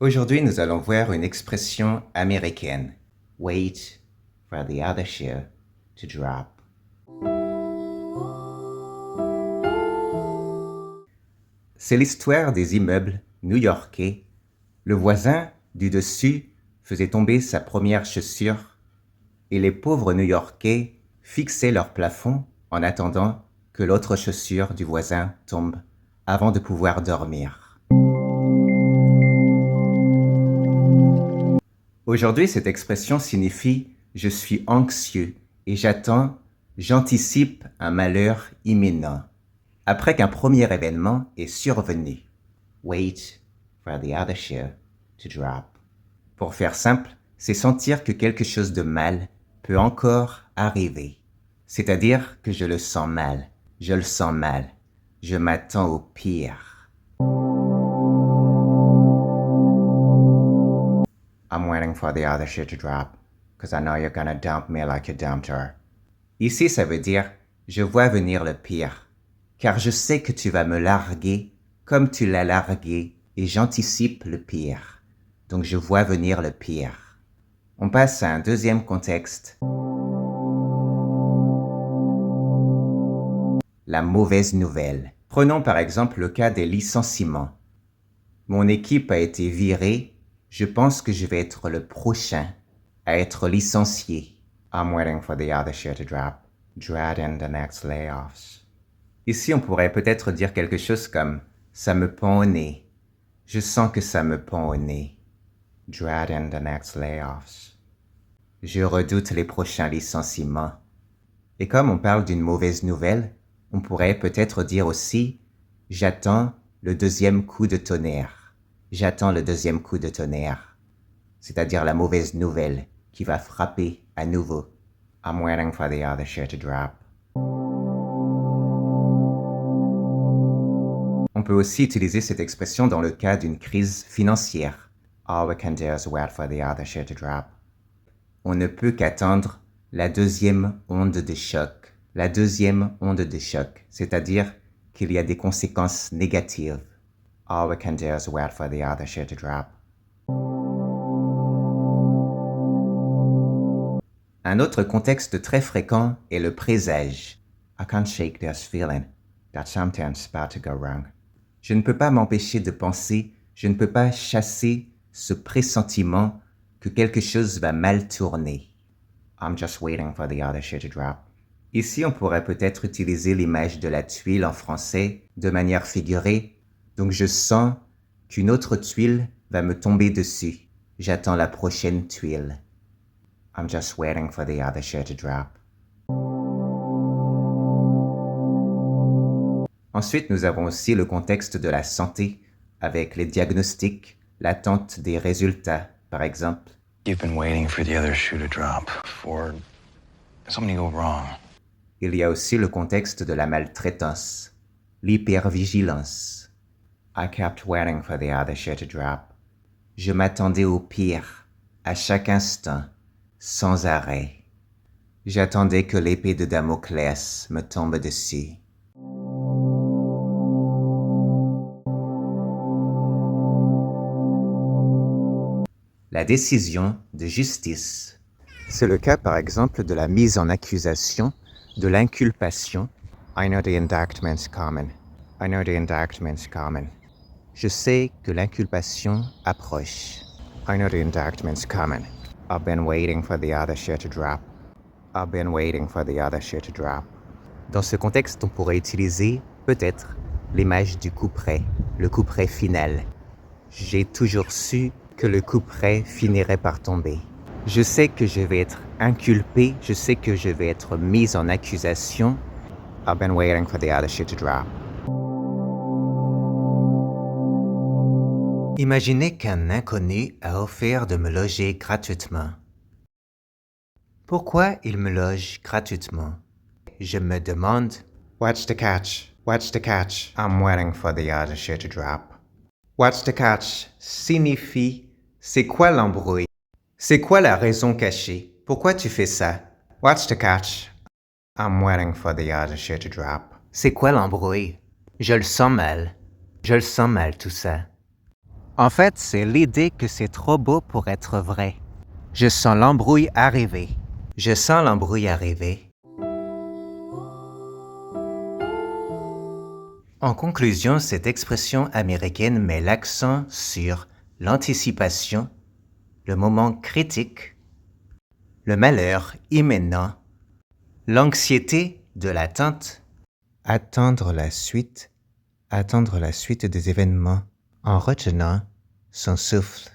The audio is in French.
Aujourd'hui, nous allons voir une expression américaine. Wait for the other shoe to drop. C'est l'histoire des immeubles new-yorkais. Le voisin du dessus faisait tomber sa première chaussure et les pauvres new-yorkais fixaient leur plafond en attendant que l'autre chaussure du voisin tombe avant de pouvoir dormir. Aujourd'hui, cette expression signifie « je suis anxieux et j'anticipe un malheur imminent » après qu'un premier événement est survenu. Wait for the other shoe to drop. Pour faire simple, c'est sentir que quelque chose de mal peut encore arriver. C'est-à-dire que je le sens mal, je le sens mal, je m'attends au pire. I'm waiting for the other shoe to drop, because I know you're gonna dump me like you dumped her. Ici, ça veut dire « je vois venir le pire », car je sais que tu vas me larguer comme tu l'as largué et j'anticipe le pire. Donc je vois venir le pire. On passe à un deuxième contexte. La mauvaise nouvelle. Prenons par exemple le cas des licenciements. Mon équipe a été virée. Je pense que je vais être le prochain à être licencié. I'm waiting for the other shoe to drop. Dreading the next layoffs. Ici, on pourrait peut-être dire quelque chose comme « ça me pend au nez ». Je sens que ça me pend au nez. Dreading the next layoffs. Je redoute les prochains licenciements. Et comme on parle d'une mauvaise nouvelle, on pourrait peut-être dire aussi « j'attends le deuxième coup de tonnerre ». J'attends le deuxième coup de tonnerre. C'est-à-dire la mauvaise nouvelle qui va frapper à nouveau. I'm waiting for the other shoe to drop. On peut aussi utiliser cette expression dans le cas d'une crise financière. All we can do is wait for the other shoe to drop. On ne peut qu'attendre la deuxième onde de choc. La deuxième onde de choc, c'est-à-dire qu'il y a des conséquences négatives. All we can do is wait for the other shoe to drop. Un autre contexte très fréquent est le présage. I can't shake this feeling that something's about to go wrong. Je ne peux pas m'empêcher de penser, je ne peux pas chasser ce pressentiment que quelque chose va mal tourner. I'm just waiting for the other shoe to drop. Ici, on pourrait peut-être utiliser l'image de la tuile en français de manière figurée. Donc je sens qu'une autre tuile va me tomber dessus. J'attends la prochaine tuile. I'm just waiting for the other shoe to drop. Ensuite, nous avons aussi le contexte de la santé, avec les diagnostics, l'attente des résultats, par exemple. You've been waiting for the other shoe to drop, for something to go wrong. Il y a aussi le contexte de la maltraitance, l'hypervigilance. I kept waiting for the other shoe to drop. Je m'attendais au pire, à chaque instant, sans arrêt. J'attendais que l'épée de Damoclès me tombe dessus. La décision de justice. C'est le cas par exemple de la mise en accusation, de l'inculpation. I know the indictment's coming. I know the indictment's coming. Je sais que l'inculpation approche. I know the indictment's coming. I've been waiting for the other shoe to drop. I've been waiting for the other shoe to drop. Dans ce contexte, on pourrait utiliser, peut-être, l'image du couperet, le couperet final. J'ai toujours su que le couperet finirait par tomber. Je sais que je vais être inculpé, je sais que je vais être mis en accusation. I've been waiting for the other shoe to drop. Imaginez qu'un inconnu a offert de me loger gratuitement. Pourquoi il me loge gratuitement? Je me demande, what's the catch? What's the catch? I'm waiting for the other shoe to drop. What's the catch signifie c'est quoi l'embrouille? C'est quoi la raison cachée? Pourquoi tu fais ça? What's the catch? I'm waiting for the other shoe to drop. C'est quoi l'embrouille? Je le sens mal. Je le sens mal tout ça. En fait, c'est l'idée que c'est trop beau pour être vrai. Je sens l'embrouille arriver. Je sens l'embrouille arriver. En conclusion, cette expression américaine met l'accent sur l'anticipation, le moment critique, le malheur imminent, l'anxiété de l'attente, attendre la suite des événements en retenant son souffle.